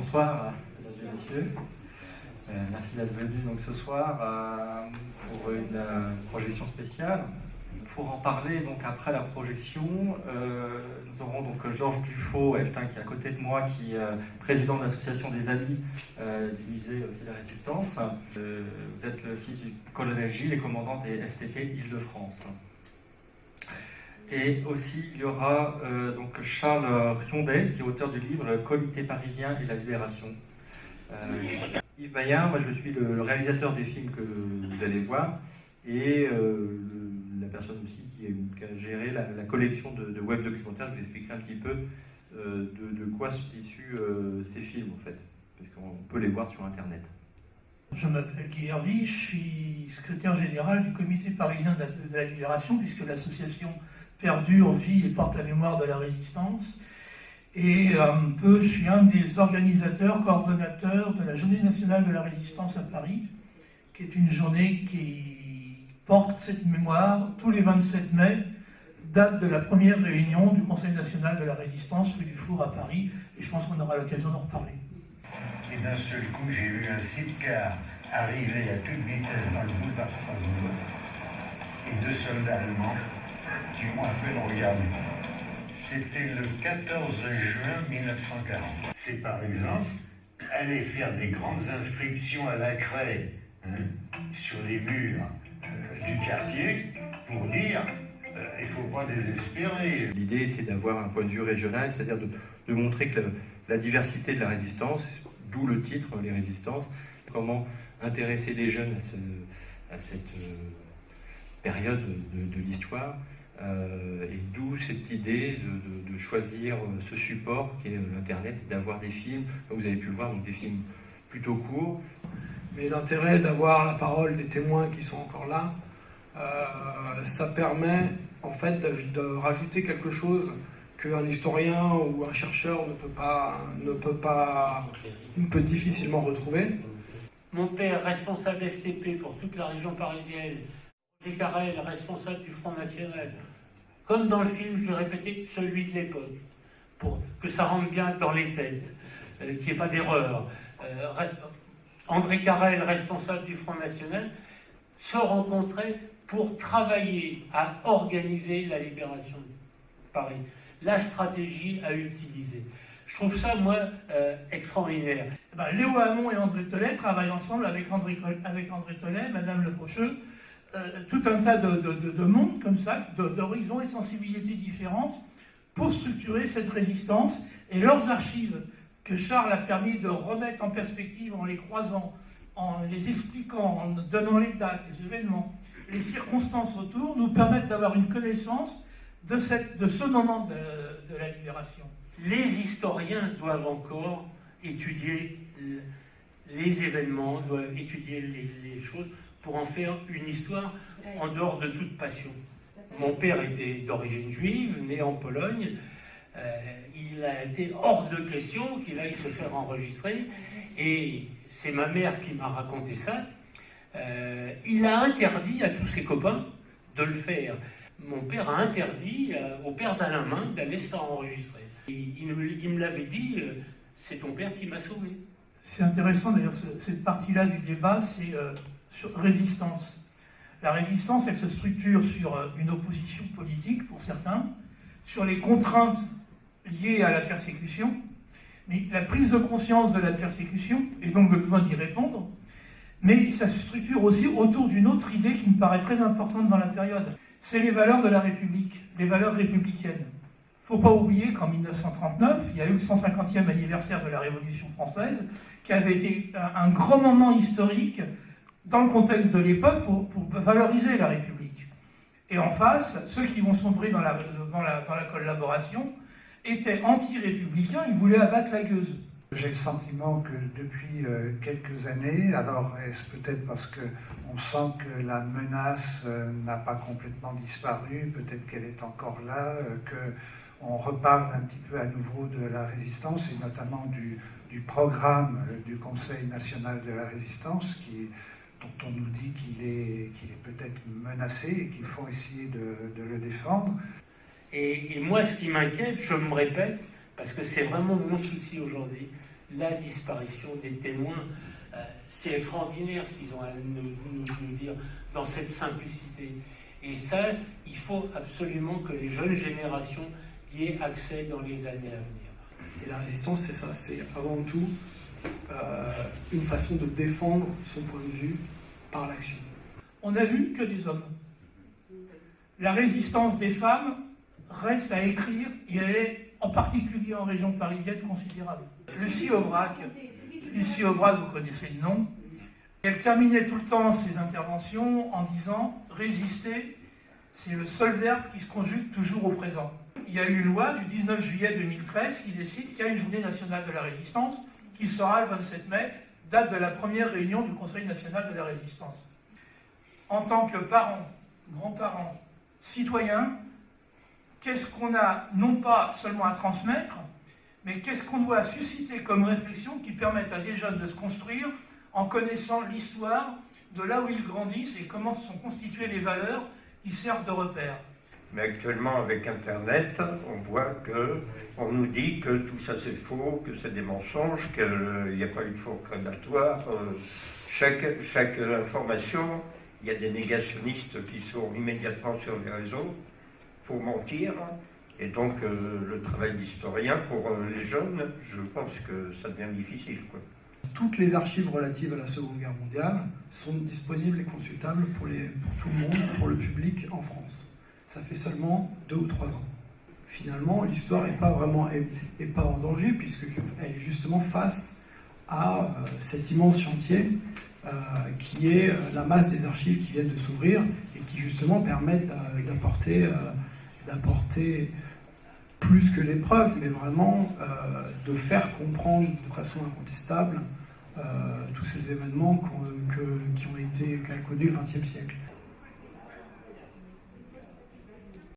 Bonsoir, mesdames et messieurs. Merci d'être venus donc ce soir pour une projection spéciale. Pour en parler donc après la projection, nous aurons donc Georges Dufaux, qui est à côté de moi, qui est président de l'association des Amis du musée aussi de la Résistance. Vous êtes le fils du colonel Gilles et commandant des FTT Île-de-France. Et aussi, il y aura donc Charles Riondet, qui est auteur du livre Le Comité parisien et la Libération. Yves Maillard, moi je suis le réalisateur des films que vous allez voir, et la personne aussi qui a géré la collection de web documentaires. Je vous expliquerai un petit peu de quoi sont issus ces films, en fait, parce qu'on peut les voir sur Internet. Je m'appelle Guy Hervy, je suis secrétaire général du Comité parisien de la Libération, puisque l'association perdure, vit et porte la mémoire de la Résistance. Et je suis un des organisateurs, coordonnateurs de la Journée nationale de la Résistance à Paris, qui est une journée qui porte cette mémoire tous les 27 mai, date de la première réunion du Conseil national de la Résistance, rue du Four à Paris, et je pense qu'on aura l'occasion d'en reparler. Et d'un seul coup, j'ai vu un sidecar arriver à toute vitesse dans le boulevard Strasbourg, et deux soldats allemands qui m'ont à peine regardé. C'était le 14 juin 1940. C'est par exemple aller faire des grandes inscriptions à la craie sur les murs du quartier pour dire il ne faut pas désespérer. L'idée était d'avoir un point de vue régional, c'est-à-dire de montrer que la diversité de la résistance, d'où le titre, les résistances, comment intéresser les jeunes à cette période de l'histoire. Et d'où cette idée de choisir ce support qui est l'Internet et d'avoir des films, comme vous avez pu le voir, donc des films plutôt courts. Mais l'intérêt d'avoir la parole des témoins qui sont encore là, ça permet en fait de rajouter quelque chose qu'un historien ou un chercheur peut difficilement retrouver. Mon père, responsable FTP pour toute la région parisienne, Roger Carrel, responsable du Front National, comme dans le film, je répétais, celui de l'époque, pour que ça rentre bien dans les têtes, qu'il n'y ait pas d'erreur. André Carrel, responsable du Front National, se rencontraient pour travailler à organiser la libération de Paris, la stratégie à utiliser. Je trouve ça, moi, extraordinaire. Léo Hamon et André Tollet travaillent ensemble avec André Tollet, Madame Le Faucheux, tout un tas de mondes comme ça, d'horizons et de sensibilités différentes, pour structurer cette résistance. Et leurs archives, que Charles a permis de remettre en perspective en les croisant, en les expliquant, en donnant les dates, les événements, les circonstances autour, nous permettent d'avoir une connaissance de ce moment de la libération. Les historiens doivent encore étudier les événements, doivent étudier les choses pour en faire une histoire en dehors de toute passion. Mon père était d'origine juive, né en Pologne. Il a été hors de question qu'il aille se faire enregistrer. Et c'est ma mère qui m'a raconté ça. Il a interdit à tous ses copains de le faire. Mon père a interdit au père d'Alain Minc d'aller se faire enregistrer. Il me l'avait dit, c'est ton père qui m'a sauvé. C'est intéressant d'ailleurs, cette partie-là du débat, c'est sur résistance. La résistance, elle se structure sur une opposition politique pour certains, sur les contraintes liées à la persécution, mais la prise de conscience de la persécution, et donc le besoin d'y répondre, mais ça se structure aussi autour d'une autre idée qui me paraît très importante dans la période. C'est les valeurs de la République, les valeurs républicaines. Il ne faut pas oublier qu'en 1939, il y a eu le 150e anniversaire de la Révolution française, qui avait été un grand moment historique dans le contexte de l'époque pour valoriser la République. Et en face, ceux qui vont sombrer dans la collaboration étaient anti-républicains, ils voulaient abattre la gueuse. J'ai le sentiment que depuis quelques années, alors est-ce peut-être parce qu'on sent que la menace n'a pas complètement disparu, peut-être qu'elle est encore là, qu'on reparle un petit peu à nouveau de la résistance et notamment du programme du Conseil national de la résistance dont on nous dit qu'il est peut-être menacé et qu'il faut essayer de le défendre. Et moi, ce qui m'inquiète, je me répète, parce que c'est vraiment mon souci aujourd'hui, la disparition des témoins. C'est extraordinaire ce qu'ils ont à nous dire dans cette simplicité. Et ça, il faut absolument que les jeunes générations y aient accès dans les années à venir. Et la résistance, c'est ça, c'est avant tout une façon de défendre son point de vue par l'action. On n'a vu que des hommes. La résistance des femmes reste à écrire et elle est en particulier en région parisienne considérable. Lucie Aubrac, vous connaissez le nom, elle terminait tout le temps ses interventions en disant « résister, c'est le seul verbe qui se conjugue toujours au présent ». Il y a eu une loi du 19 juillet 2013 qui décide qu'il y a une journée nationale de la résistance qui sera le 27 mai, date de la première réunion du Conseil national de la résistance. En tant que parents, grands-parents, citoyens, qu'est-ce qu'on a non pas seulement à transmettre, mais qu'est-ce qu'on doit susciter comme réflexion qui permette à des jeunes de se construire en connaissant l'histoire de là où ils grandissent et comment se sont constituées les valeurs qui servent de repères. Mais actuellement, avec Internet, on voit on nous dit que tout ça c'est faux, que c'est des mensonges, qu'il n'y a pas eu de faux prédatoire. Chaque information, il y a des négationnistes qui sont immédiatement sur les réseaux pour mentir. Et donc, le travail d'historien pour les jeunes, je pense que ça devient difficile, quoi. Toutes les archives relatives à la Seconde Guerre mondiale sont disponibles et consultables pour tout le monde, pour le public en France. Ça fait seulement 2 ou 3 ans. Finalement, l'histoire n'est pas en danger, puisqu'elle est justement face à cet immense chantier qui est la masse des archives qui viennent de s'ouvrir et qui justement permettent d'apporter plus que les preuves, mais vraiment de faire comprendre de façon incontestable tous ces événements qui ont été connus le XXe siècle.